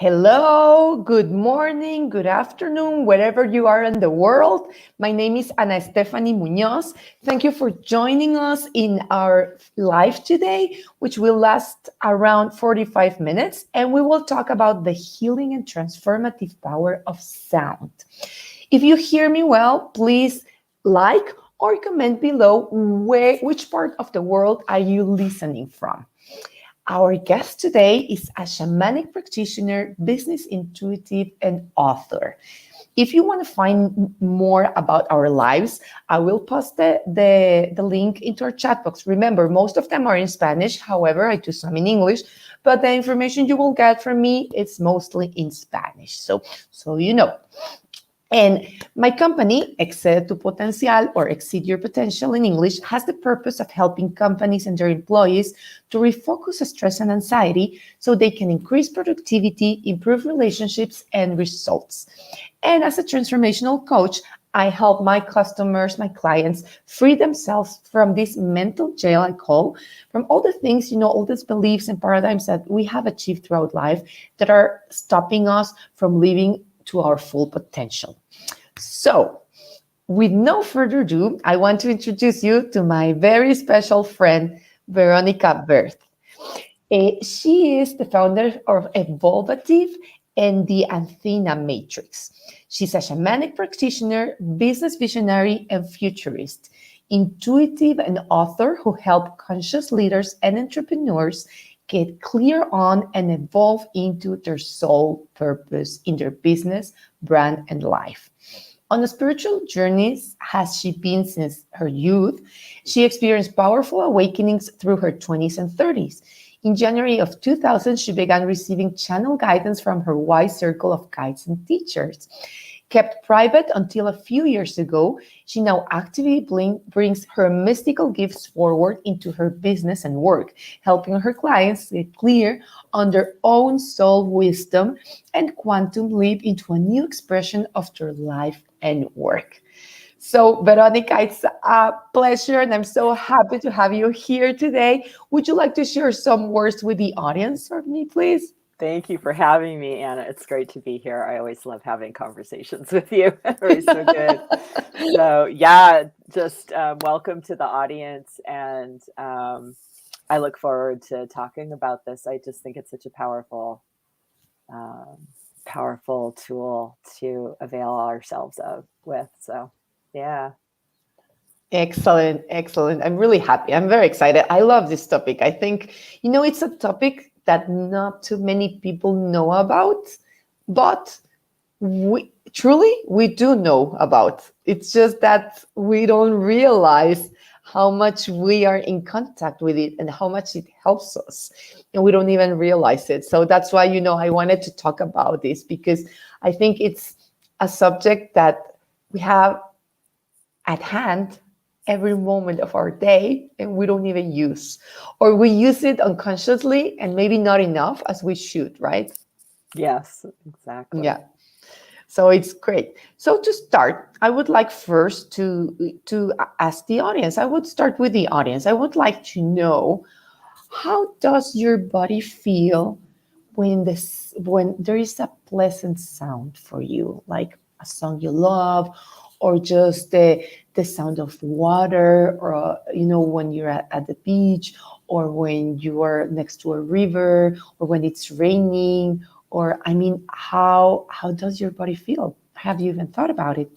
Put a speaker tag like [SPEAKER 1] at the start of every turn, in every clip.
[SPEAKER 1] Hello, good morning, good afternoon, wherever you are in the world. My name is Ana Stephanie Muñoz. Thank you for joining us in our live today, which will last around 45 minutes, and we will talk about the healing and transformative power of sound. If you hear me well, please like or comment below which part of the world are you listening from. Our guest today is a shamanic practitioner, business intuitive, and author. If you want to find more about our lives, I will post the link into our chat box. Remember, most of them are in Spanish. However, I do some in English, but the information you will get from me is mostly in Spanish. So you know. And my company, Excede tu Potencial, or Exceed Your Potential in English, has the purpose of helping companies and their employees to refocus stress and anxiety so they can increase productivity, improve relationships, and results. And as a transformational coach, I help my customers, my clients, free themselves from this mental jail, I call, from all the things, all these beliefs and paradigms that we have achieved throughout life that are stopping us from living to our full potential. So, with no further ado, I want to introduce you to my very special friend, Verónica Wirth. She is the founder of Evolvative and the Athena Matrix. She's a shamanic practitioner, business visionary, and futurist, intuitive and author who help conscious leaders and entrepreneurs get clear on and evolve into their soul purpose in their business, brand, and life. On a spiritual journey has she been since her youth. She experienced powerful awakenings through her 20s and 30s. In January of 2000, she began receiving channel guidance from her wide circle of guides and teachers. Kept private until a few years ago, she now actively brings her mystical gifts forward into her business and work, helping her clients get clear on their own soul wisdom and quantum leap into a new expression of their life and work. So, Veronica, it's a pleasure, and I'm so happy to have you here today. Would you like to share some words with the audience for me, please?
[SPEAKER 2] Thank you for having me, Anna. It's great to be here. I always love having conversations with you. Always so good. So yeah, just welcome to the audience. And I look forward to talking about this. I just think it's such a powerful tool to avail ourselves of with. So yeah.
[SPEAKER 1] Excellent, excellent. I'm really happy. I'm very excited. I love this topic. I think, it's a topic that not too many people know about, but we do know about. It's just that we don't realize how much we are in contact with it and how much it helps us. And we don't even realize it. So that's why, I wanted to talk about this, because I think it's a subject that we have at hand every moment of our day and we don't even use, or we use it unconsciously and maybe not enough as we should, right?
[SPEAKER 2] Yes, exactly.
[SPEAKER 1] Yeah. So it's great. So to start, I would like first to ask the audience. I would start with the audience. I would like to know, how does your body feel when there is a pleasant sound for you, like a song you love, or just the sound of water, or when you're at the beach, or when you are next to a river, or when it's raining, or how does your body feel? Have you even thought about it?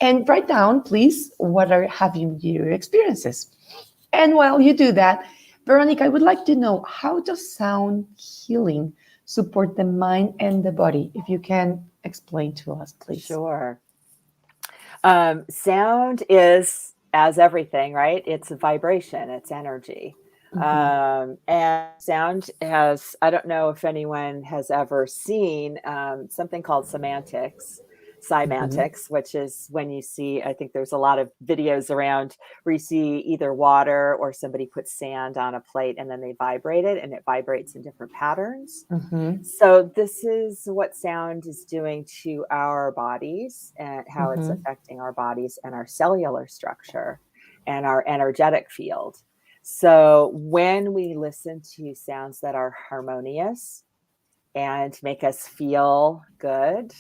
[SPEAKER 1] And write down, please, have your experiences. And while you do that, Veronica, I would like to know, how does sound healing support the mind and the body? If you can explain to us, please.
[SPEAKER 2] Sure. Sound is, as everything, right? It's a vibration, it's energy. And sound has, I don't know if anyone has ever seen something called Semantics, which is when you see, I think there's a lot of videos around where you see either water or somebody puts sand on a plate and then they vibrate it and it vibrates in different patterns. So this is what sound is doing to our bodies and how it's affecting our bodies and our cellular structure and our energetic field. So when we listen to sounds that are harmonious and make us feel good.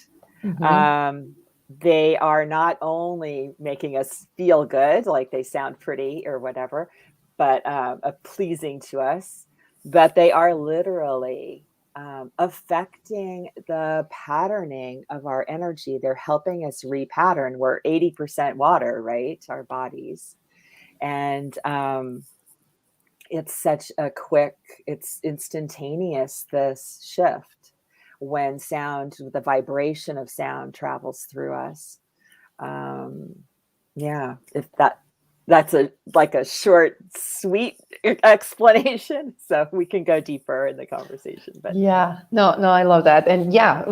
[SPEAKER 1] Mhm.
[SPEAKER 2] They are not only making us feel good, like they sound pretty or whatever, but pleasing to us, but they are literally affecting the patterning of our energy. They're helping us repattern. We're 80% water, right? Our bodies. And it's such a quick, it's instantaneous, this shift when sound, the vibration of sound travels through us. Yeah, if that's like a short, sweet explanation. So we can go deeper in the conversation, but
[SPEAKER 1] Yeah, no, I love that. And yeah,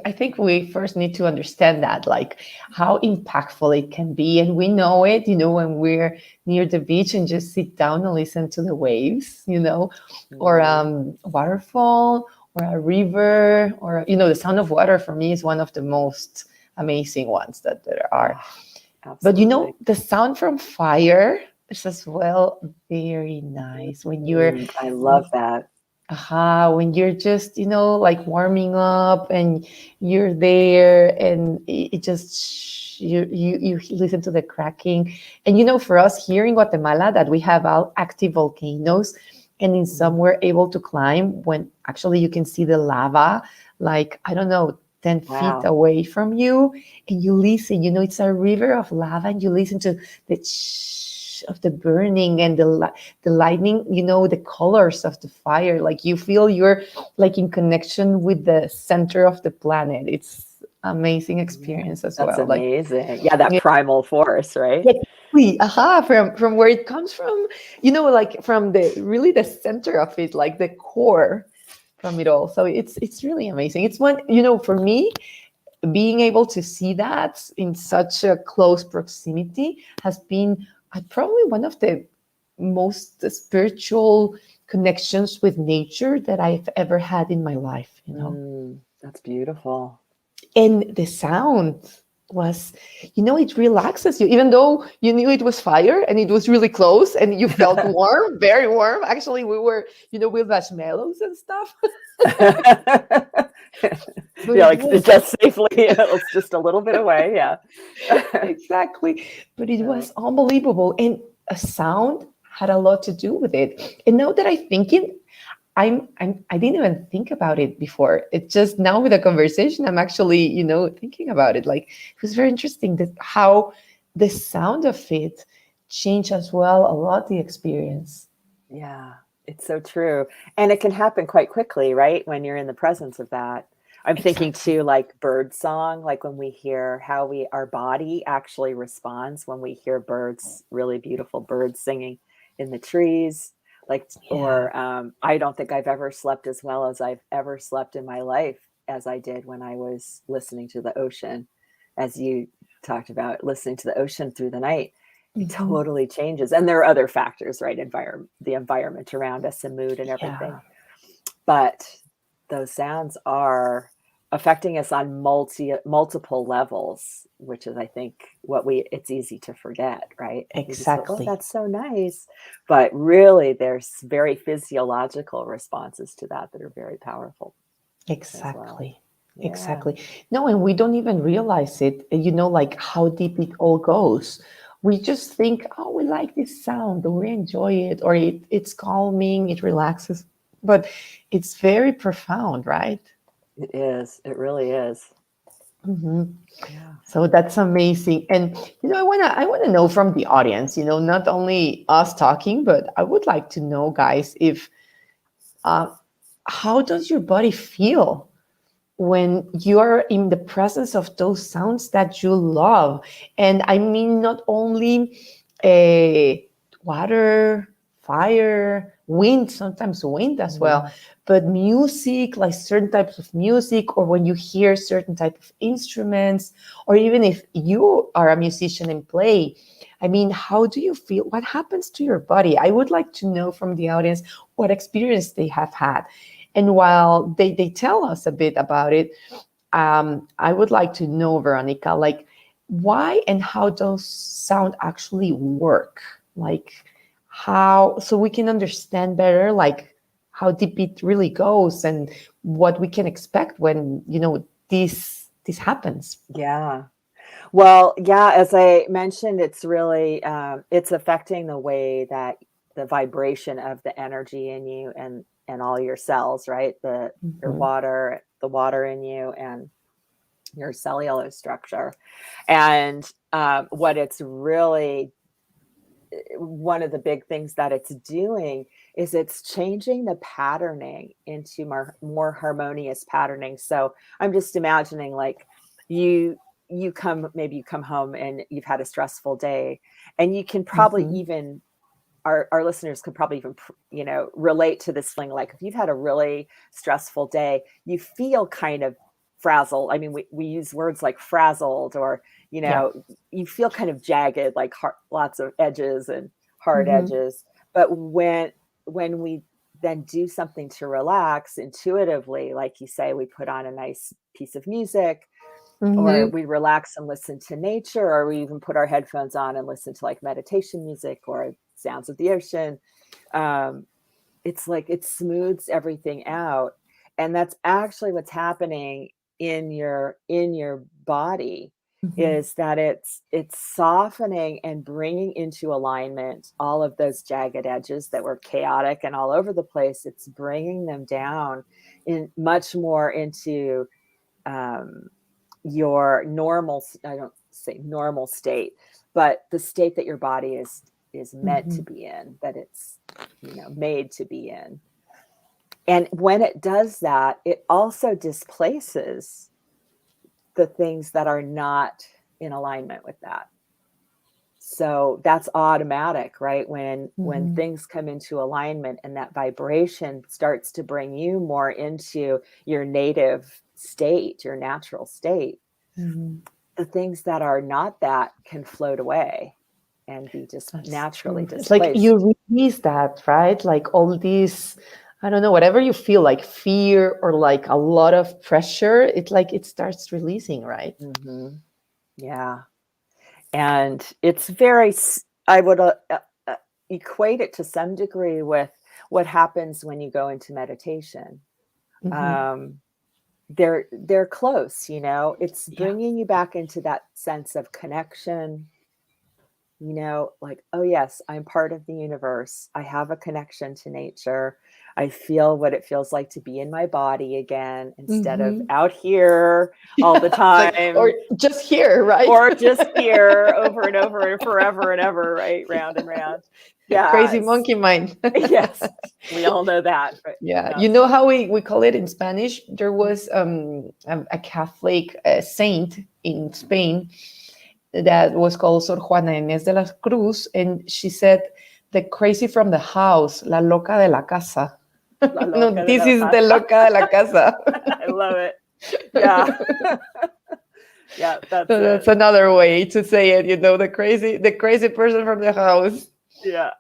[SPEAKER 1] I think we first need to understand that, like how impactful it can be. And we know it, when we're near the beach and just sit down and listen to the waves, or waterfall or a river, or, the sound of water for me is one of the most amazing ones that there are. But
[SPEAKER 2] absolutely.
[SPEAKER 1] the sound from fire is as well very nice when you're
[SPEAKER 2] I love that.
[SPEAKER 1] when you're just, like warming up and you're there and it just, you listen to the cracking. And, for us here in Guatemala that we have active volcanoes and in some we're able to climb when actually you can see the lava, like, I don't know, 10 feet
[SPEAKER 2] Wow.
[SPEAKER 1] away from you, and you listen, it's a river of lava and you listen to the of the burning and the lightning, the colors of the fire, like you feel you're like in connection with the center of the planet. It's amazing
[SPEAKER 2] Yeah,
[SPEAKER 1] experience as
[SPEAKER 2] that's
[SPEAKER 1] well. Like,
[SPEAKER 2] amazing. Yeah, that
[SPEAKER 1] yeah,
[SPEAKER 2] primal force, right?
[SPEAKER 1] exactly. From where it comes from, like from the center of it, like the core from it all. So it's really amazing. It's one, for me, being able to see that in such a close proximity has been probably one of the most spiritual connections with nature that I've ever had in my life.
[SPEAKER 2] That's beautiful.
[SPEAKER 1] And the sound was, it relaxes you, even though you knew it was fire and it was really close and you felt warm, very warm. Actually, we were, with marshmallows and stuff. But
[SPEAKER 2] Yeah,
[SPEAKER 1] it
[SPEAKER 2] like
[SPEAKER 1] was
[SPEAKER 2] just safely. It's just a little bit away. Yeah.
[SPEAKER 1] exactly. But it
[SPEAKER 2] Yeah.
[SPEAKER 1] was unbelievable. And a sound had a lot to do with it. And now that I think it, I didn't even think about it before. It just now with the conversation, I'm actually, thinking about it. Like it was very interesting that how the sound of it changed as well a lot the experience.
[SPEAKER 2] Yeah, it's so true. And it can happen quite quickly, right? When you're in the presence of that. I'm thinking
[SPEAKER 1] Exactly.
[SPEAKER 2] too, like bird song, like when we hear how our body actually responds when we hear birds, really beautiful birds singing in the trees. Like,
[SPEAKER 1] Yeah.
[SPEAKER 2] or I don't think I've ever slept as well as I've ever slept in my life as I did when I was listening to the ocean, as you talked about listening to the ocean through the night. It
[SPEAKER 1] Mhm.
[SPEAKER 2] totally changes. And there are other factors, right? The environment around us and mood and
[SPEAKER 1] Yeah.
[SPEAKER 2] everything. But those sounds are affecting us on multiple levels, which is, I think, it's easy to forget, right? We just go, oh,
[SPEAKER 1] Exactly.
[SPEAKER 2] that's so nice. But really, there's very physiological responses to that are very powerful as well.
[SPEAKER 1] Exactly.
[SPEAKER 2] Yeah.
[SPEAKER 1] Exactly. No, and we don't even realize it, like how deep it all goes. We just think, oh, we like this sound, or we enjoy it, or it's calming, it relaxes. But it's very profound, right?
[SPEAKER 2] It is. It really is.
[SPEAKER 1] Mhm.
[SPEAKER 2] Yeah.
[SPEAKER 1] So that's amazing. And I wanna know from the audience, not only us talking, but I would like to know, guys, if uh, how does your body feel when you're in the presence of those sounds that you love? And I mean, not only water, fire, wind, sometimes wind as well, but music, like certain types of music, or when you hear certain type of instruments, or even if you are a musician and play. I mean, how do you feel? What happens to your body? I would like to know from the audience what experience they have had. And while they tell us a bit about it, I would like to know, Veronica, like why and how those sound actually work. Like how, so we can understand better, like how deep it really goes and what we can expect when, this happens.
[SPEAKER 2] Yeah. Well, yeah, as I mentioned, it's really, it's affecting the way that the vibration of the energy in you and all your cells, right? The water in you and your cellular structure. And what it's really, one of the big things that it's doing is it's changing the patterning into more harmonious patterning. So I'm just imagining like you come home and you've had a stressful day, and you can probably even our listeners could probably even relate to this feeling. Like if you've had a really stressful day, you feel kind of frazzled. I mean, we use words like frazzled, or you feel kind of jagged, like lots of edges and hard edges. But when we then do something to relax intuitively, like you say, we put on a nice piece of music, or we relax and listen to nature, or we even put our headphones on and listen to like meditation music or sounds of the ocean. It's like it smooths everything out. And that's actually what's happening in your body, is that it's softening and bringing into alignment all of those jagged edges that were chaotic and all over the place. It's bringing them down in much more into your normal, I don't say normal state, but the state that your body is meant to be in, that it's made to be in. And when it does that, it also displaces the things that are not in alignment with that. So that's automatic, right? When things come into alignment and that vibration starts to bring you more into your native state, your natural state, the things that are not that can float away and be just naturally displaced.
[SPEAKER 1] It's like you release that, right? Like all these, I don't know, whatever you feel, like fear or like a lot of pressure, it's like it starts releasing, right?
[SPEAKER 2] Yeah. And it's very, I would equate it to some degree with what happens when you go into meditation. They're close, it's bringing you back into that sense of connection, like, oh yes, I'm part of the universe. I have a connection to nature. I feel what it feels like to be in my body again, instead of out here all the time.
[SPEAKER 1] Like, or just here, right?
[SPEAKER 2] Or just here over and over and forever and ever, right? Round and round. Yeah.
[SPEAKER 1] Crazy monkey mind.
[SPEAKER 2] Yes. We all know that. Right?
[SPEAKER 1] Yeah. You know how we call it in Spanish? There was a Catholic saint in Spain that was called Sor Juana Inés de la Cruz, and she said, the crazy from the house, la loca de la casa. No, this is the loca de la casa.
[SPEAKER 2] I love it. Yeah. Yeah,
[SPEAKER 1] that's another way to say it, the crazy person from the house.
[SPEAKER 2] Yeah.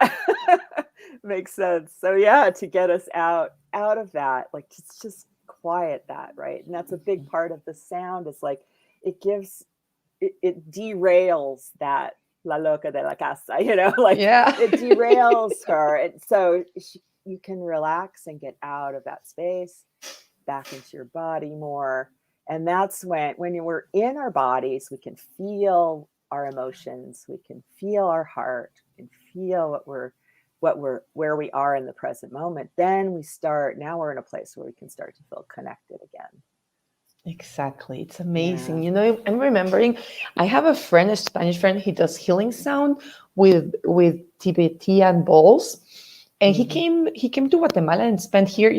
[SPEAKER 2] Makes sense. So yeah, to get us out of that, like just quiet that, right? And that's a big part of the sound, is like it gives it derails that la loca de la casa, like it derails her. And so you can relax and get out of that space, back into your body more. And that's when we're in our bodies, we can feel our emotions, we can feel our heart, we can feel where we are in the present moment. Then now we're in a place where we can start to feel connected again.
[SPEAKER 1] Exactly. It's amazing. Yeah. I'm remembering, I have a Spanish friend, he does healing sound with Tibetan bowls. And he came to Guatemala and spent here,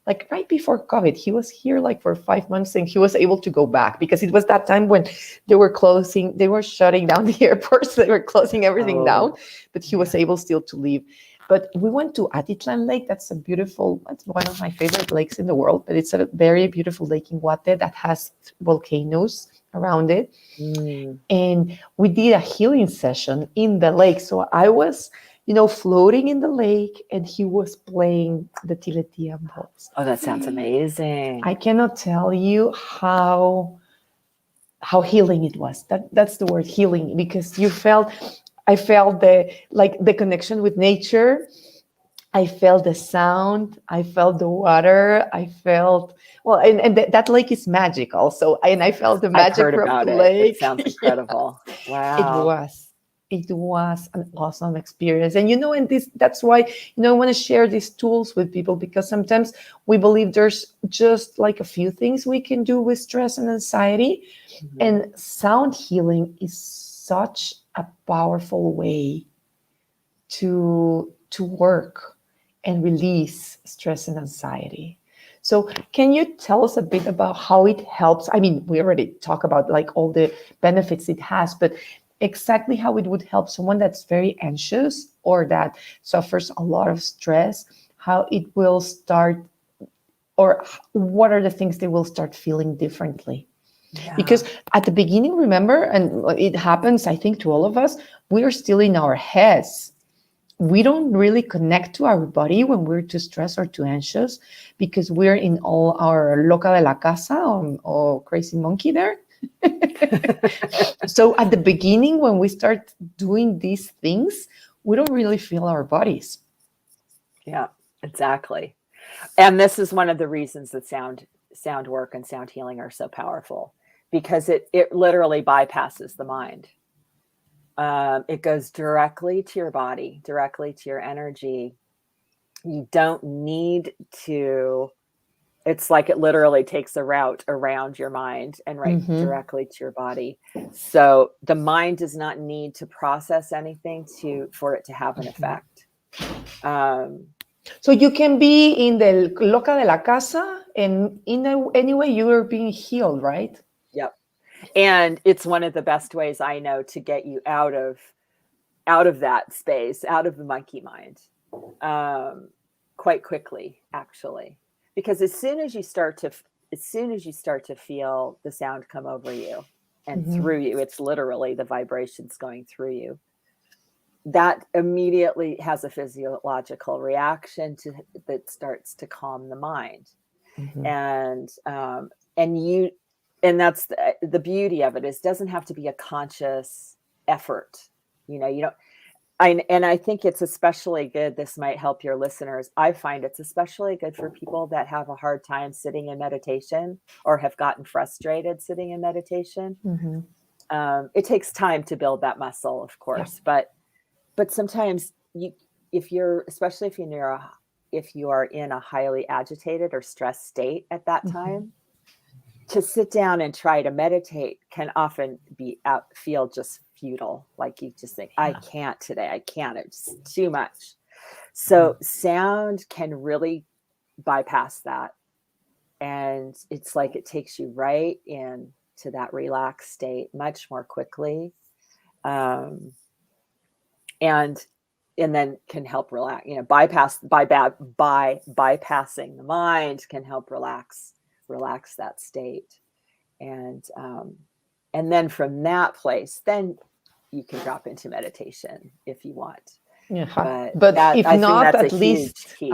[SPEAKER 1] like right before COVID. He was here like for 5 months, and he was able to go back because it was that time when they were shutting down the airports. They were closing everything down, but he was able still to leave. But we went to Atitlan Lake. That's one of my favorite lakes in the world, but it's a very beautiful lake in Guate that has volcanoes around it. And we did a healing session in the lake. So I was, floating in the lake, and he was playing the Tibetan bowls.
[SPEAKER 2] Oh, that sounds amazing.
[SPEAKER 1] I cannot tell you how healing it was. That's the word, healing, because I felt the connection with nature. I felt the sound, I felt the water, I felt, well, and that lake is magic also. And I felt the
[SPEAKER 2] I've
[SPEAKER 1] magic
[SPEAKER 2] heard
[SPEAKER 1] from the
[SPEAKER 2] about it. It
[SPEAKER 1] lake.
[SPEAKER 2] sounds
[SPEAKER 1] Yeah,
[SPEAKER 2] incredible.
[SPEAKER 1] it
[SPEAKER 2] Wow.
[SPEAKER 1] was. It was an awesome experience. And and that's why, I want to share these tools with people, because sometimes we believe there's just like a few things we can do with stress and anxiety.
[SPEAKER 2] Mhm.
[SPEAKER 1] And sound healing is such a powerful way to work and release stress and anxiety. So can you tell us a bit about how it helps? I mean, we already talk about like all the benefits it has, but exactly how it would help someone that's very anxious or that suffers a lot of stress, how it will start, or what are the things they will start feeling differently?
[SPEAKER 2] Yeah.
[SPEAKER 1] Because at the beginning, remember, and it happens, I think, to all of us, we are still in our heads. We don't really connect to our body when we're too stressed or too anxious, because we're in all our loca de la casa, or crazy monkey there. So at the beginning, when we start doing these things, we don't really feel our bodies.
[SPEAKER 2] Yeah, exactly. And this is one of the reasons that sound work and sound healing are so powerful, because it literally bypasses the mind. It goes directly to your body, directly to your energy. You don't need to, it's like it literally takes a route around your mind and right directly to your body. So the mind does not need to process anything for it to have an effect.
[SPEAKER 1] So you can be in the loca de la casa, and anyway, you are being healed, right?
[SPEAKER 2] Yep. And it's one of the best ways I know to get you out of that space, out of the monkey mind, quite quickly, actually. Because as soon as you start to feel the sound come over you and through you, it's literally the vibrations going through you, that immediately has a physiological reaction that starts to calm the mind. And that's the beauty of it, is doesn't have to be a conscious effort. You don't, I think it's especially good. This might help your listeners. I find it's especially good for people that have a hard time sitting in meditation or have gotten frustrated sitting in meditation. It takes time to build that muscle, of course, but sometimes especially if you are in a highly agitated or stressed state at that time, to sit down and try to meditate can often feel just futile. Like you just think, I can't today. I can't. It's too much. So sound can really bypass that. And it's like it takes you right into that relaxed state much more quickly. And then can help relax, bypassing the mind can help relax that state. And then from that place, then you can drop into meditation if you want.
[SPEAKER 1] But if
[SPEAKER 2] I think
[SPEAKER 1] not,
[SPEAKER 2] that's
[SPEAKER 1] at
[SPEAKER 2] a huge
[SPEAKER 1] least,
[SPEAKER 2] key.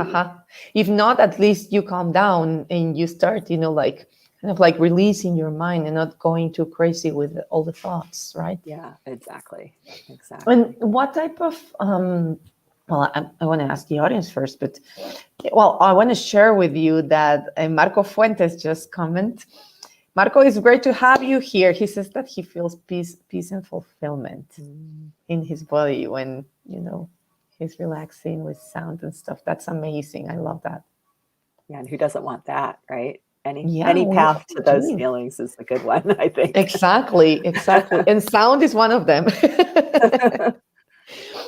[SPEAKER 1] if not, at least you calm down and you start, like kind of like releasing your mind and not going too crazy with all the thoughts, right?
[SPEAKER 2] Yeah, exactly.
[SPEAKER 1] And what type of, well, I want to ask the audience first, but well, I want to share with you that Marco Fuentes just comment. Marco, it's great to have you here. He says that he feels peace and fulfillment in his body when, he's relaxing with sound and stuff. That's amazing. I love that.
[SPEAKER 2] Yeah, and who doesn't want that, right? Any
[SPEAKER 1] we
[SPEAKER 2] path
[SPEAKER 1] all
[SPEAKER 2] to those
[SPEAKER 1] do.
[SPEAKER 2] feelings is a good one, I think.
[SPEAKER 1] Exactly. And sound is one of them.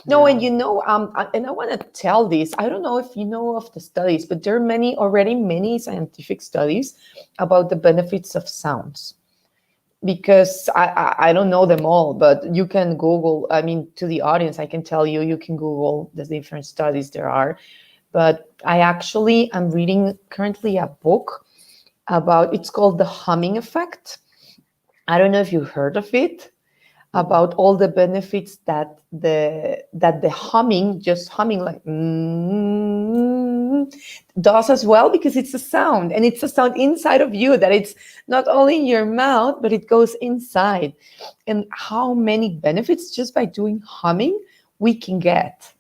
[SPEAKER 1] No, and and I want to tell this. I don't know if you know of the studies, but there are many scientific studies about the benefits of sounds. Because I don't know them all, but you can Google. I mean, to the audience, I can tell you can Google the different studies there are. But I actually am reading currently a book about, it's called The Humming Effect. I don't know if you heard of it, about all the benefits that the humming, just humming like does as well, because it's a sound, and it's a sound inside of you, that it's not only in your mouth, but it goes inside. And how many benefits just by doing humming we can get.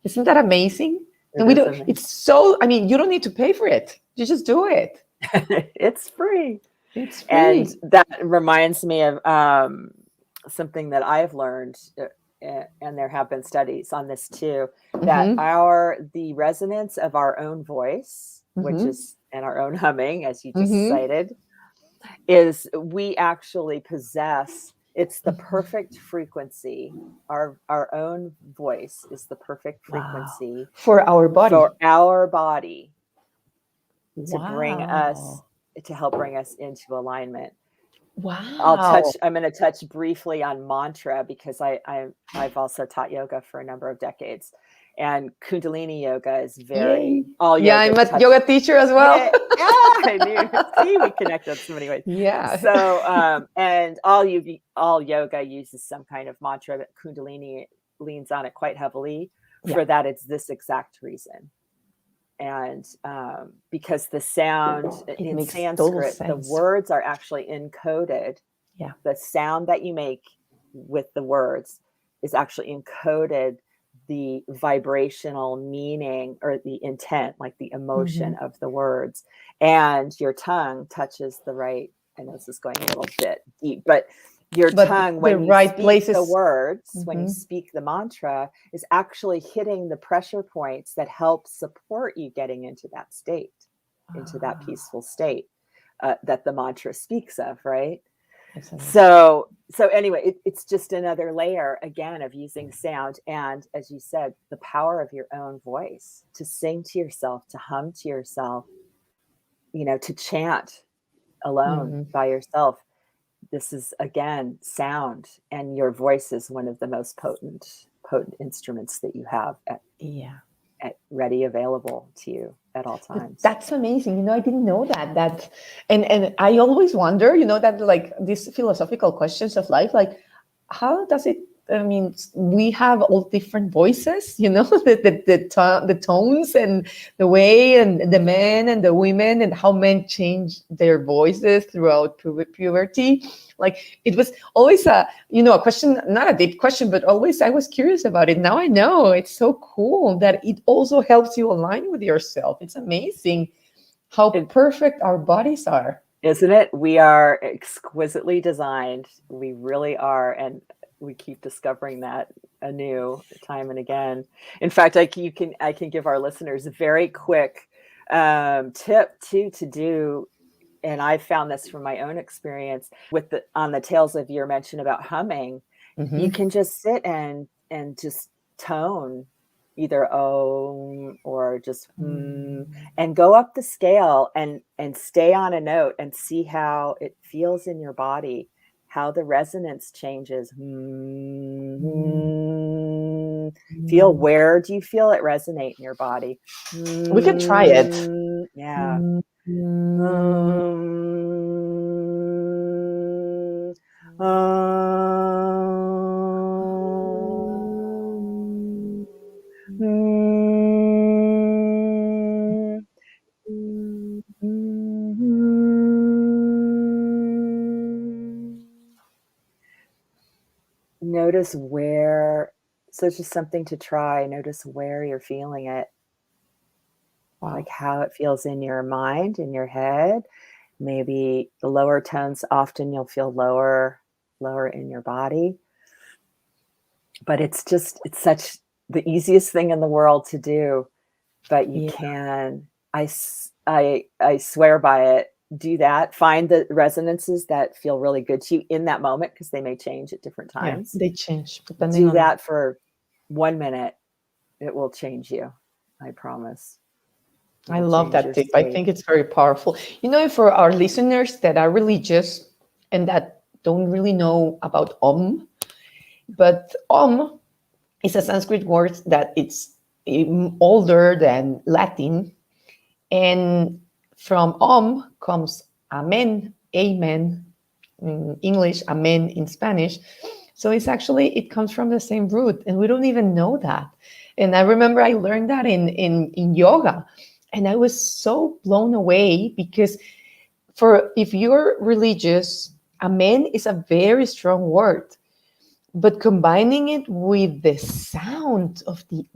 [SPEAKER 1] Isn't that amazing? And we don't, it's so, I mean, you don't need to pay for it. You just do it.
[SPEAKER 2] It's free.
[SPEAKER 1] It's free.
[SPEAKER 2] And that reminds me of something that I've learned, and there have been studies on this too, that the resonance of our own voice, which is, and our own humming, as you just cited, is we actually possess, it's the perfect frequency. Our own voice is the perfect frequency
[SPEAKER 1] for our body.
[SPEAKER 2] For our body to bring us, to help bring us into alignment.
[SPEAKER 1] Wow.
[SPEAKER 2] I'm going to touch briefly on mantra, because I've also taught yoga for a number of decades, and Kundalini yoga is very,
[SPEAKER 1] I'm a yoga teacher as well.
[SPEAKER 2] Yeah, I knew. See, we connect in so many ways.
[SPEAKER 1] Yeah.
[SPEAKER 2] So, and all yoga uses some kind of mantra, but Kundalini leans on it quite heavily. For that, it's this exact reason. And because the sound in Sanskrit, the words are actually encoded.
[SPEAKER 1] Yeah.
[SPEAKER 2] The sound that you make with the words is actually encoded the vibrational meaning or the intent, like the emotion of the words. And your tongue touches the right, I know this is going a little bit deep, but your tongue, when you speak the words, when you speak the mantra, is actually hitting the pressure points that help support you getting into that state, into that peaceful state that the mantra speaks of, right? So anyway, it's just another layer, again, of using sound. And as you said, the power of your own voice, to sing to yourself, to hum to yourself, to chant alone by yourself. This is, again, sound, and your voice is one of the most potent instruments that you have at ready, available to you at all times.
[SPEAKER 1] That's amazing. I didn't know that, and I always wonder, that, like, these philosophical questions of life, like, how does it, I mean, we have all different voices, the tones and the way, and the men and the women, and how men change their voices throughout puberty. Like, it was always a question, not a deep question, but always I was curious about it. Now I know. It's so cool that it also helps you align with yourself. It's amazing how perfect our bodies are.
[SPEAKER 2] Isn't it? We are exquisitely designed. We really are. And we keep discovering that anew time and again. In fact, I can give our listeners a very quick tip to do, and I found this from my own experience on the tails of your mention about humming. You can just sit and just tone either om or just and go up the scale and stay on a note and see how it feels in your body, how the resonance changes. Feel, where do you feel it resonate in your body?
[SPEAKER 1] We could try it.
[SPEAKER 2] Yeah. Notice where, so it's just something to try. Notice where you're feeling it. Wow. Like how it feels in your mind, in your head. Maybe the lower tones, often you'll feel lower in your body. But it's such the easiest thing in the world to do. But you can, I swear by it. Do that. Find the resonances that feel really good to you in that moment, because they may change at different times.
[SPEAKER 1] Yeah, they change.
[SPEAKER 2] Do that for 1 minute. It will change you. I promise.
[SPEAKER 1] I love that tip. I think it's very powerful. For our listeners that are religious and that don't really know about but is a Sanskrit word that it's older than Latin. And from comes amen, amen in English, amen in Spanish. So it comes from the same root, and we don't even know that. And I remember I learned that in yoga, and I was so blown away, because if you're religious, amen is a very strong word. But combining it with the sound of the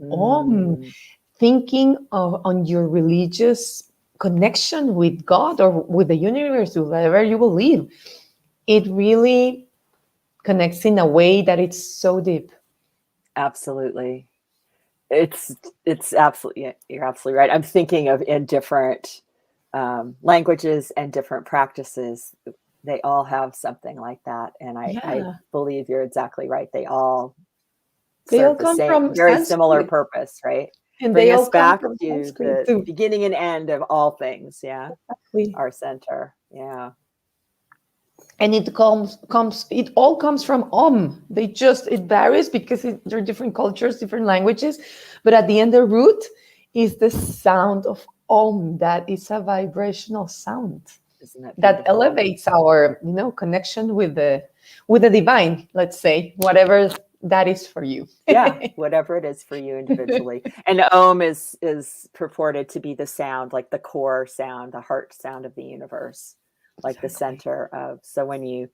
[SPEAKER 1] thinking on your religious connection with God or with the universe, or whatever you believe, it really connects in a way that it's so deep.
[SPEAKER 2] Absolutely. It's absolutely, you're absolutely right. I'm thinking of in different languages and different practices, they all have something like that. And I believe you're exactly right. They all serve the
[SPEAKER 1] come
[SPEAKER 2] same,
[SPEAKER 1] from
[SPEAKER 2] very similar
[SPEAKER 1] Sanskrit,
[SPEAKER 2] purpose, right?
[SPEAKER 1] and
[SPEAKER 2] Bring
[SPEAKER 1] they all
[SPEAKER 2] us
[SPEAKER 1] come
[SPEAKER 2] back
[SPEAKER 1] from
[SPEAKER 2] to
[SPEAKER 1] Sanskrit
[SPEAKER 2] the
[SPEAKER 1] too.
[SPEAKER 2] beginning and end of all things. Yeah.
[SPEAKER 1] Exactly.
[SPEAKER 2] Our center. Yeah.
[SPEAKER 1] And it all comes from it varies because there are different cultures, different languages, but at the end the root is the sound of that is a vibrational sound
[SPEAKER 2] Isn't that
[SPEAKER 1] that
[SPEAKER 2] beautiful?
[SPEAKER 1] elevates our connection with the divine, let's say, whatever that is for you.
[SPEAKER 2] Yeah, whatever it is for you individually. And Om is purported to be the sound, like the core sound, the heart sound of the universe, like the center of. So when you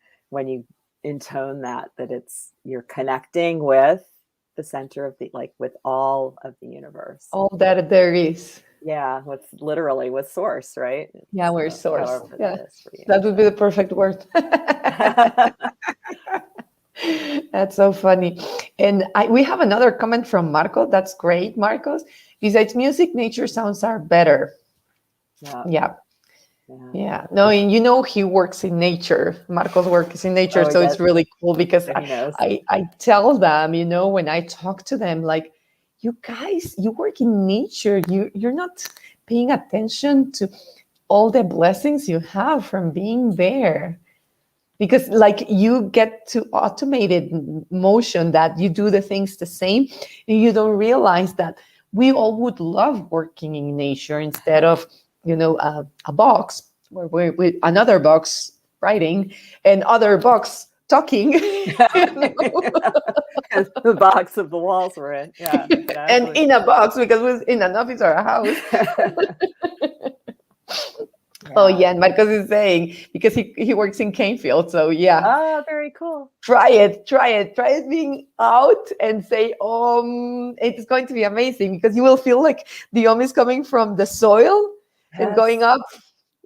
[SPEAKER 2] intone that you're connecting with the center of with all of the universe.
[SPEAKER 1] All that there is.
[SPEAKER 2] Yeah, literally with source, right?
[SPEAKER 1] Yeah, we're source.
[SPEAKER 2] However
[SPEAKER 1] Yeah,
[SPEAKER 2] that is for you.
[SPEAKER 1] that would be the perfect word. That's so funny. And we have another comment from Marco. That's great, Marcos. Besides music, nature sounds are better. Yeah. No, and he works in nature. Marcos works in nature. So it's really cool because I tell them, when I talk to them, like, you guys, you work in nature. You're not paying attention to all the blessings you have from being there. Because like you get to automated motion that you do the things the same, and you don't realize that we all would love working in nature instead of a box where we're with another box writing and other box talking.
[SPEAKER 2] The box of the walls we're in. Yeah, exactly.
[SPEAKER 1] And in a box because we're in an office or a house. Oh yeah, and Marcos is saying because he works in Canefield, so yeah.
[SPEAKER 2] Oh, very cool.
[SPEAKER 1] Try it being out and say it's going to be amazing because you will feel like the is coming from the soil and going up,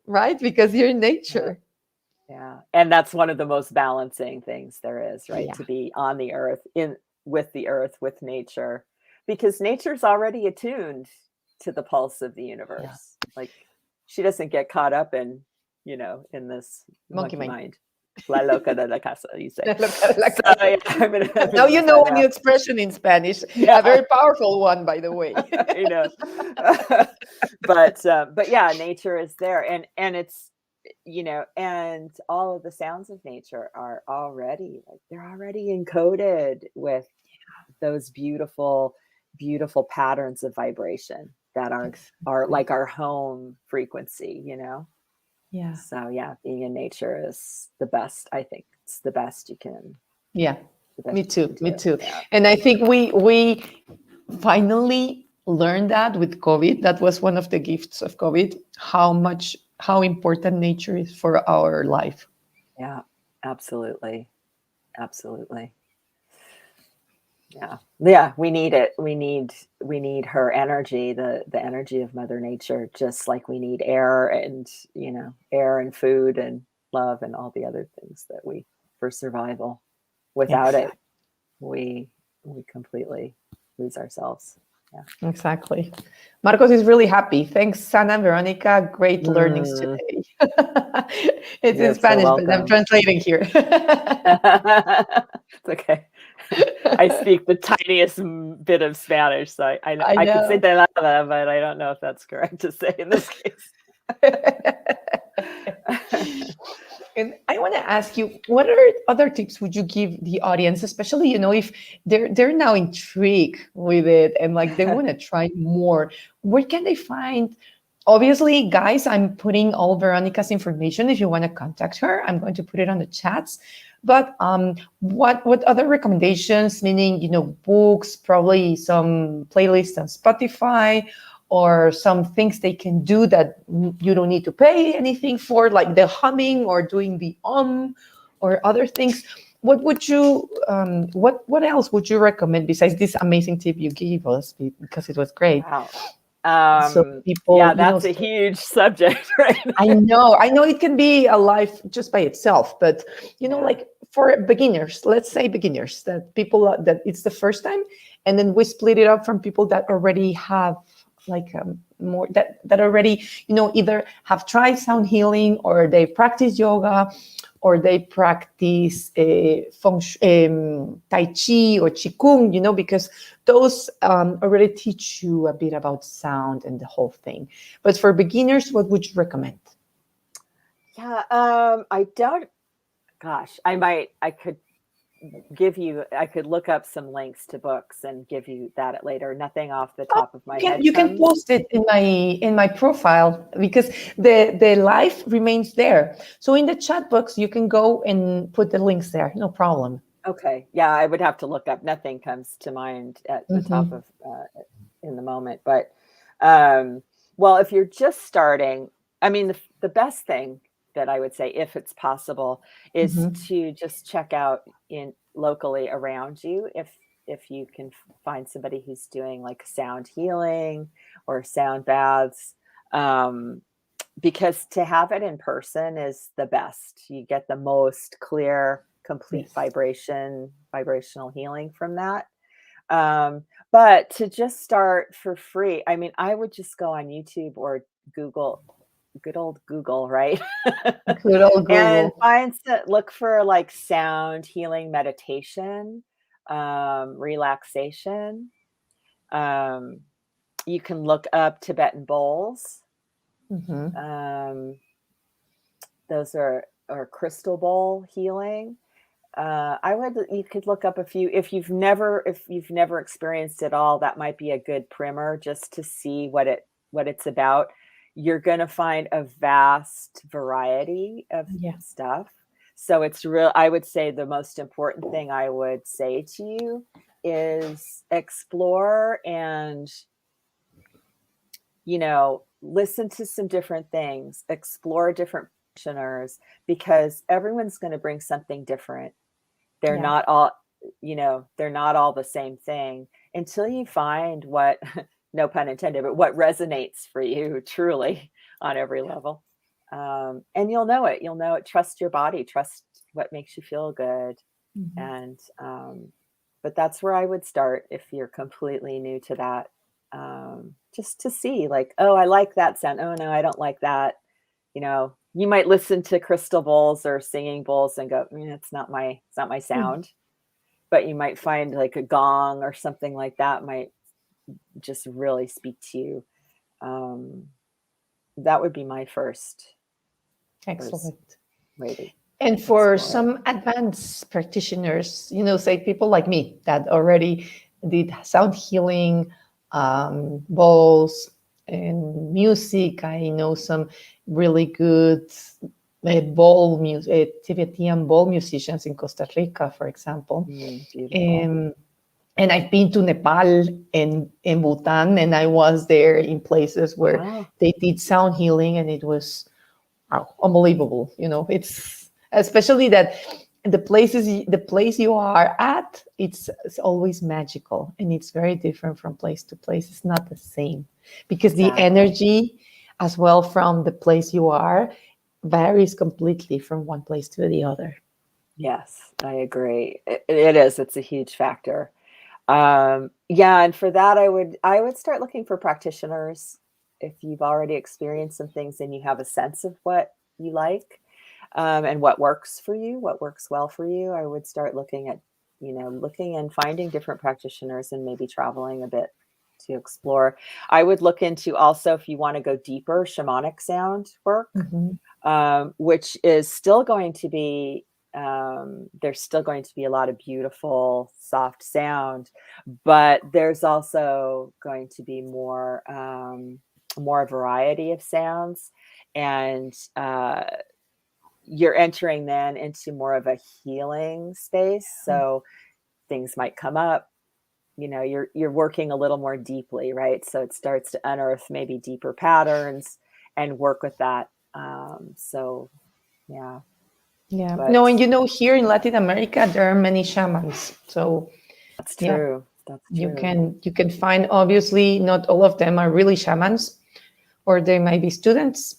[SPEAKER 1] right? Because you're in nature.
[SPEAKER 2] Yeah, and that's one of the most balancing things there is, right? To be on the earth, with the earth, with nature, because nature's already attuned to the pulse of the universe. Like, she doesn't get caught up in this monkey mind. La loca de la casa, you say.
[SPEAKER 1] Now you know a new expression in Spanish. A very powerful one, by the way.
[SPEAKER 2] But yeah, nature is there, and it's and all of the sounds of nature are already they're already encoded with those beautiful patterns of vibration that are like our home frequency.
[SPEAKER 1] Yeah.
[SPEAKER 2] So yeah, being in nature is the best. I think it's the best you can.
[SPEAKER 1] Yeah, me too.
[SPEAKER 2] Yeah.
[SPEAKER 1] And I think we finally learned that with COVID. That was one of the gifts of COVID, how important nature is for our life.
[SPEAKER 2] Yeah, absolutely. Yeah, we need it. We need her energy, the energy of Mother Nature, just like we need air and food and love and all the other things that for survival. Without it, we completely lose ourselves. Yeah,
[SPEAKER 1] exactly. Marcos is really happy. Thanks, Sana and Veronica. Great learnings today. It's in Spanish, but I'm translating here.
[SPEAKER 2] It's okay. I speak the tiniest bit of Spanish, so I could say "de nada," but I don't know if that's correct to say in this case.
[SPEAKER 1] And I want to ask you, what other tips would you give the audience, especially if they're now intrigued with it and like they want to try more? Where can they find? Obviously, guys, I'm putting all Veronica's information. If you want to contact her, I'm going to put it on the chats. But what other recommendations? Meaning, books, probably some playlists on Spotify, or some things they can do that you don't need to pay anything for, like the humming or doing the or other things. what would you what else would you recommend besides this amazing tip you gave us, because it was great?
[SPEAKER 2] Wow.
[SPEAKER 1] So
[SPEAKER 2] Yeah,
[SPEAKER 1] people,
[SPEAKER 2] that's a huge subject, right?
[SPEAKER 1] I know it can be a life just by itself, but
[SPEAKER 2] Yeah.
[SPEAKER 1] like for beginners, let's say beginners, that people that it's the first time, and then we split it up from people that already have like more that already either have tried sound healing, or they practice yoga, or they practice tai chi or qigong, because those already teach you a bit about sound and the whole thing. But for beginners, what would you recommend?
[SPEAKER 2] Yeah, gosh, I could look up some links to books and give you that later. Nothing off the top of my head
[SPEAKER 1] You can
[SPEAKER 2] comes.
[SPEAKER 1] post it in my profile, because the live remains there. So in the chat box, you can go and put the links there. No problem.
[SPEAKER 2] Okay. Yeah, I would have to look up. Nothing comes to mind at the top of in the moment. But well, if you're just starting, I mean, the best thing that I would say, if it's possible, is to just check out in locally around you if you can find somebody who's doing like sound healing or sound baths. Because to have it in person is the best. You get the most clear, complete
[SPEAKER 1] Yes.
[SPEAKER 2] vibrational healing from that. But to just start for free, I mean, I would just go on YouTube or Google, good old Google, right?
[SPEAKER 1] Good old
[SPEAKER 2] And
[SPEAKER 1] Google.
[SPEAKER 2] look for like sound healing meditation, relaxation. You can look up Tibetan bowls. Those are crystal bowl healing. You could look up a few if you've never experienced it all. That might be a good primer just to see what it's about. You're going to find a vast variety of stuff. So it's real. I would say the most important thing I would say to you is explore and listen to some different things, explore different practitioners, because everyone's going to bring something different. They're not all, they're not all the same thing until you find what, no pun intended, but what resonates for you truly on every level. And you'll know it. Trust your body, trust what makes you feel good. And, but that's where I would start if you're completely new to that. Just to see like, oh, I like that sound. Oh no, I don't like that. You might listen to crystal bowls or singing bowls and go, it's not my sound. But you might find like a gong or something like that might just really speak to you. That would be my first
[SPEAKER 1] Excellent.
[SPEAKER 2] way to
[SPEAKER 1] And for
[SPEAKER 2] explore it.
[SPEAKER 1] some advanced practitioners, say people like me that already did sound healing, bowls, and music. I know some really good Tibetan bowl musicians in Costa Rica, for example.
[SPEAKER 2] Beautiful.
[SPEAKER 1] And I've been to Nepal and in Bhutan, and I was there in places where they did sound healing, and it was unbelievable. It's especially that the place you are at, it's always magical, and it's very different from place to place. It's not the same, because the energy as well from the place you are varies completely from one place to the other.
[SPEAKER 2] Yes, I agree. It is. It's a huge factor. And for that, I would start looking for practitioners. If you've already experienced some things and you have a sense of what you like, and what works for you, what works well for you, I would start looking and finding different practitioners and maybe traveling a bit to explore. I would look into also, if you want to go deeper, shamanic sound work, which is still going to be, there's still going to be a lot of beautiful, soft sound, but there's also going to be more variety of sounds. And you're entering then into more of a healing space. So things might come up, you're working a little more deeply, right? So it starts to unearth maybe deeper patterns and work with that. So, yeah.
[SPEAKER 1] Yeah.
[SPEAKER 2] But
[SPEAKER 1] No, and here in Latin America, there are many shamans. So
[SPEAKER 2] that's
[SPEAKER 1] yeah,
[SPEAKER 2] true. That's
[SPEAKER 1] you
[SPEAKER 2] true.
[SPEAKER 1] can find, obviously not all of them are really shamans, or they might be students,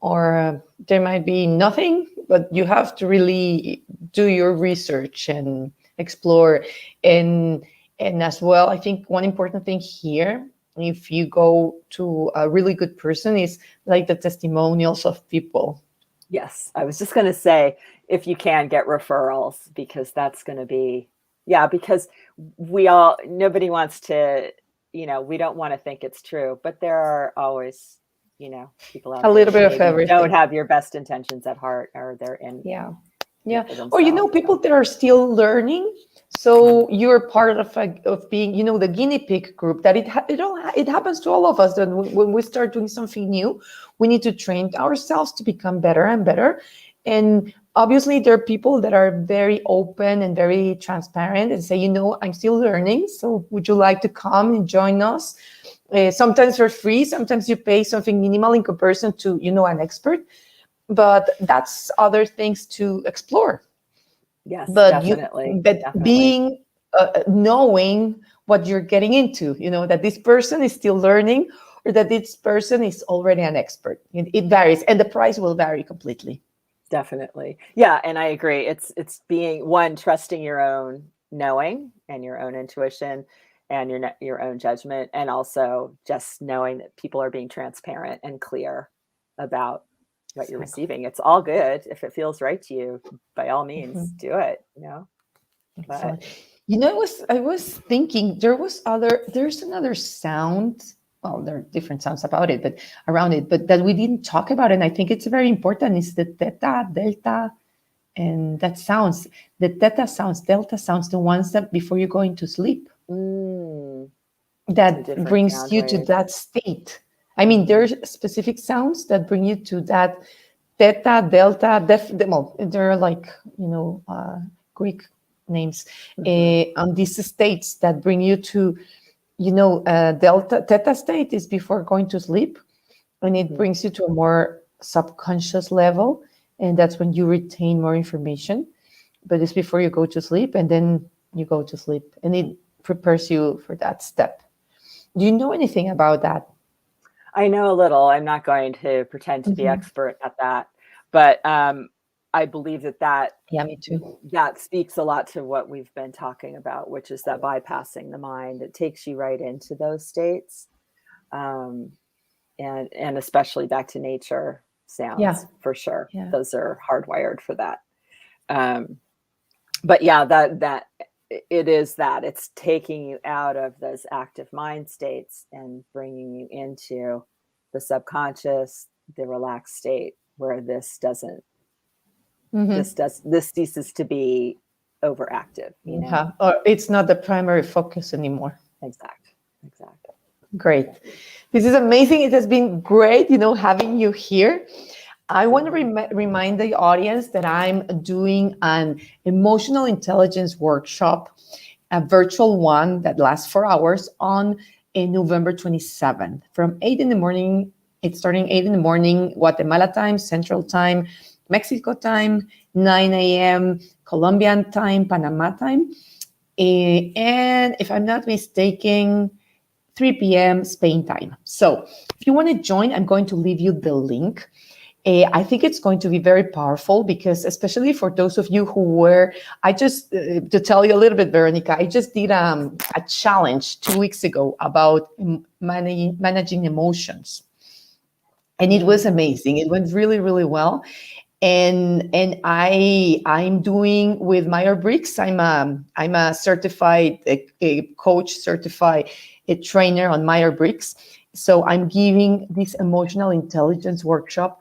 [SPEAKER 1] or there might be nothing, but you have to really do your research and explore. And as well, I think one important thing here, if you go to a really good person, is like the testimonials of people.
[SPEAKER 2] Yes, I was just going to say, if you can get referrals, because that's going to be, because nobody wants to, we don't want to think it's true, but there are always, people
[SPEAKER 1] A
[SPEAKER 2] out there
[SPEAKER 1] little
[SPEAKER 2] that
[SPEAKER 1] bit of
[SPEAKER 2] maybe don't
[SPEAKER 1] everything.
[SPEAKER 2] have your best intentions at heart, or they're in
[SPEAKER 1] Yeah.
[SPEAKER 2] it
[SPEAKER 1] Yeah.
[SPEAKER 2] for
[SPEAKER 1] Or,
[SPEAKER 2] themselves.
[SPEAKER 1] people that are still learning. So you're part of being, the guinea pig group, that it happens to all of us, that when we start doing something new, we need to train ourselves to become better and better. And obviously there are people that are very open and very transparent and say, I'm still learning. So would you like to come and join us? Sometimes for free, sometimes you pay something minimal in comparison to, an expert, but that's other things to explore.
[SPEAKER 2] Yes,
[SPEAKER 1] But
[SPEAKER 2] definitely. Definitely.
[SPEAKER 1] being knowing what you're getting into, that this person is still learning, or that this person is already an expert. It varies, and the price will vary completely.
[SPEAKER 2] Definitely. Yeah, and I agree. It's being one, trusting your own knowing and your own intuition and your own judgment, and also just knowing that people are being transparent and clear about what you're
[SPEAKER 1] Exactly.
[SPEAKER 2] receiving. It's all good. If it feels right to you, by all means,
[SPEAKER 1] Mhm.
[SPEAKER 2] do it, But
[SPEAKER 1] Excellent. I was thinking there's another sound. Well, there are different sounds about it, but around it, but that we didn't talk about, and I think it's very important, is the theta, delta, and that sounds, the theta sounds, delta sounds, the ones that before you go into sleep,
[SPEAKER 2] the
[SPEAKER 1] that
[SPEAKER 2] different
[SPEAKER 1] brings
[SPEAKER 2] sound
[SPEAKER 1] you to
[SPEAKER 2] waves.
[SPEAKER 1] that state. I mean, there's specific sounds that bring you to that theta, delta, well, they're like, Greek names, on these states that bring you to, delta, theta state is before going to sleep, and it brings you to a more subconscious level, and that's when you retain more information. But it's before you go to sleep, and then you go to sleep, and it prepares you for that step. Do you know anything about that?
[SPEAKER 2] I know a little. I'm not going to pretend to be
[SPEAKER 1] Mhm.
[SPEAKER 2] expert at that, but I believe that
[SPEAKER 1] Yeah, me too.
[SPEAKER 2] that speaks a lot to what we've been talking about, which is that bypassing the mind. It takes you right into those states, um, and especially back to nature
[SPEAKER 1] Yeah,
[SPEAKER 2] sounds for sure.
[SPEAKER 1] yeah.
[SPEAKER 2] Those are hardwired for that. Um, but yeah, that it is that it's taking you out of those active mind states and bringing you into the subconscious, the relaxed state where
[SPEAKER 1] Hmm.
[SPEAKER 2] this ceases to be overactive,
[SPEAKER 1] Yeah, or it's not the primary focus anymore.
[SPEAKER 2] Exact.
[SPEAKER 1] Great. This is amazing. It has been great, having you here. I want to remind the audience that I'm doing an emotional intelligence workshop, a virtual one that lasts 4 hours, on November 27th from 8 in the morning. It's starting 8 in the morning, Guatemala time, Central time, Mexico time, 9 a.m., Colombian time, Panama time. And if I'm not mistaken, 3 p.m. Spain time. So if you want to join, I'm going to leave you the link. I think it's going to be very powerful, because especially for those of you who were, to tell you a little bit, Veronica, I just did a challenge 2 weeks ago about managing emotions. And it was amazing. It went really, really well. And I'm doing with Myers-Briggs. I'm a certified a coach, certified a trainer on Myers-Briggs. So I'm giving this emotional intelligence workshop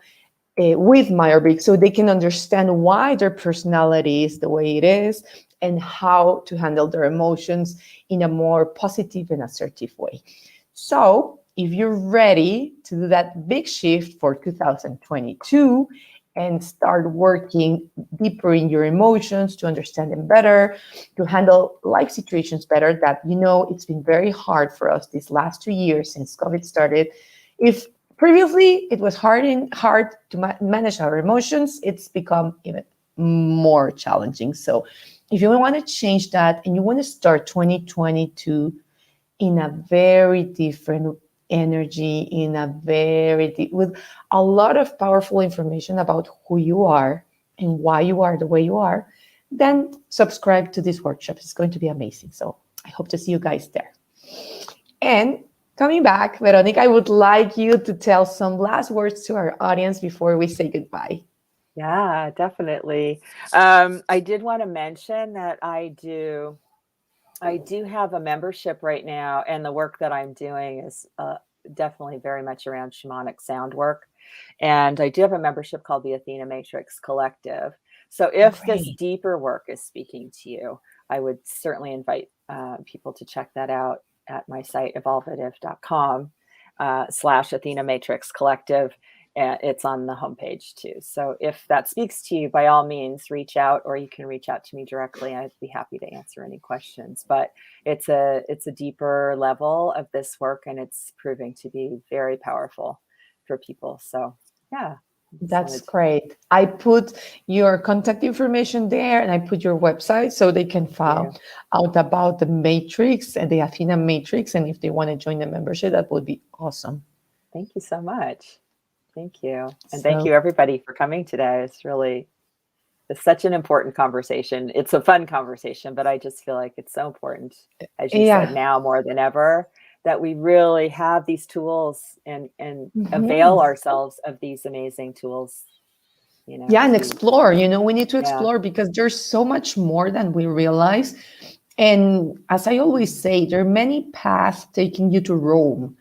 [SPEAKER 1] with Myers-Briggs, so they can understand why their personality is the way it is, and how to handle their emotions in a more positive and assertive way. So if you're ready to do that big shift for 2022 and start working deeper in your emotions to understand them better, to handle life situations better, that it's been very hard for us these last 2 years since COVID started. If previously it was hard to manage our emotions, it's become even more challenging. So if you want to change that and you want to start 2022 in a very different energy, with a lot of powerful information about who you are and why you are the way you are, then subscribe to this workshop. It's going to be amazing. So I hope to see you guys there. And coming back, Veronica, I would like you to tell some last words to our audience before we say goodbye.
[SPEAKER 2] Yeah, definitely. I did want to mention that I do have a membership right now, and the work that I'm doing is definitely very much around shamanic sound work. And I do have a membership called the Athena Matrix Collective. So if this
[SPEAKER 1] Great.
[SPEAKER 2] deeper work is speaking to you, I would certainly invite people to check that out at my site, evolvative.com / Athena Matrix Collective. It's on the homepage too. So if that speaks to you, by all means, reach out, or you can reach out to me directly. I'd be happy to answer any questions. But it's a deeper level of this work, and it's proving to be very powerful for people. So yeah.
[SPEAKER 1] That's great. I put your contact information there, and I put your website so they can find out about the matrix and the Athena matrix. And if they want to join the membership, that would be awesome.
[SPEAKER 2] Thank you so much. Thank you. And thank you everybody for coming today. It's such an important conversation. It's a fun conversation, but I just feel like it's so important, as you said, now more than ever, that we really have these tools and avail ourselves of these amazing tools.
[SPEAKER 1] And explore. We need to explore because there's so much more than we realize. And as I always say, there are many paths taking you to Rome,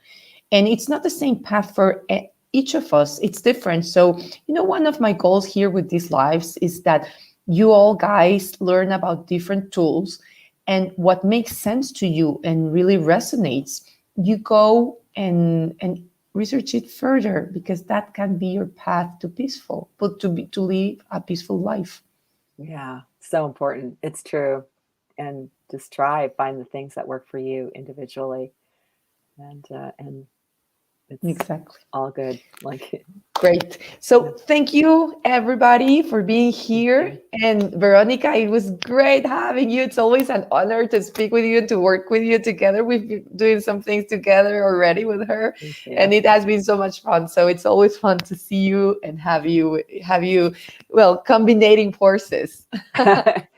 [SPEAKER 1] and it's not the same path for each of us. It's different. So, one of my goals here with these lives is that you all guys learn about different tools, and what makes sense to you and really resonates, you go and research it further, because that can be your path to to live a peaceful life.
[SPEAKER 2] Yeah, so important. It's true. And just find the things that work for you individually, and it's
[SPEAKER 1] Exactly.
[SPEAKER 2] all good.
[SPEAKER 1] Great. So thank you everybody for being here. And Veronica, it was great having you. It's always an honor to speak with you and to work with you together. We've been doing some things together already with her, and it has been so much fun. So it's always fun to see you and have you combining forces.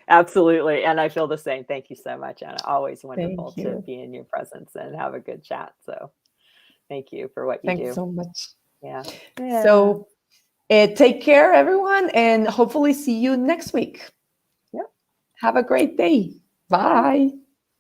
[SPEAKER 2] Absolutely. And I feel the same. Thank you so much, Anna. Always wonderful to be in your presence and have a good chat. So thank you for what you do.
[SPEAKER 1] Thanks so much.
[SPEAKER 2] Yeah.
[SPEAKER 1] So take care, everyone, and hopefully see you next week.
[SPEAKER 2] Yep.
[SPEAKER 1] Have a great day. Bye.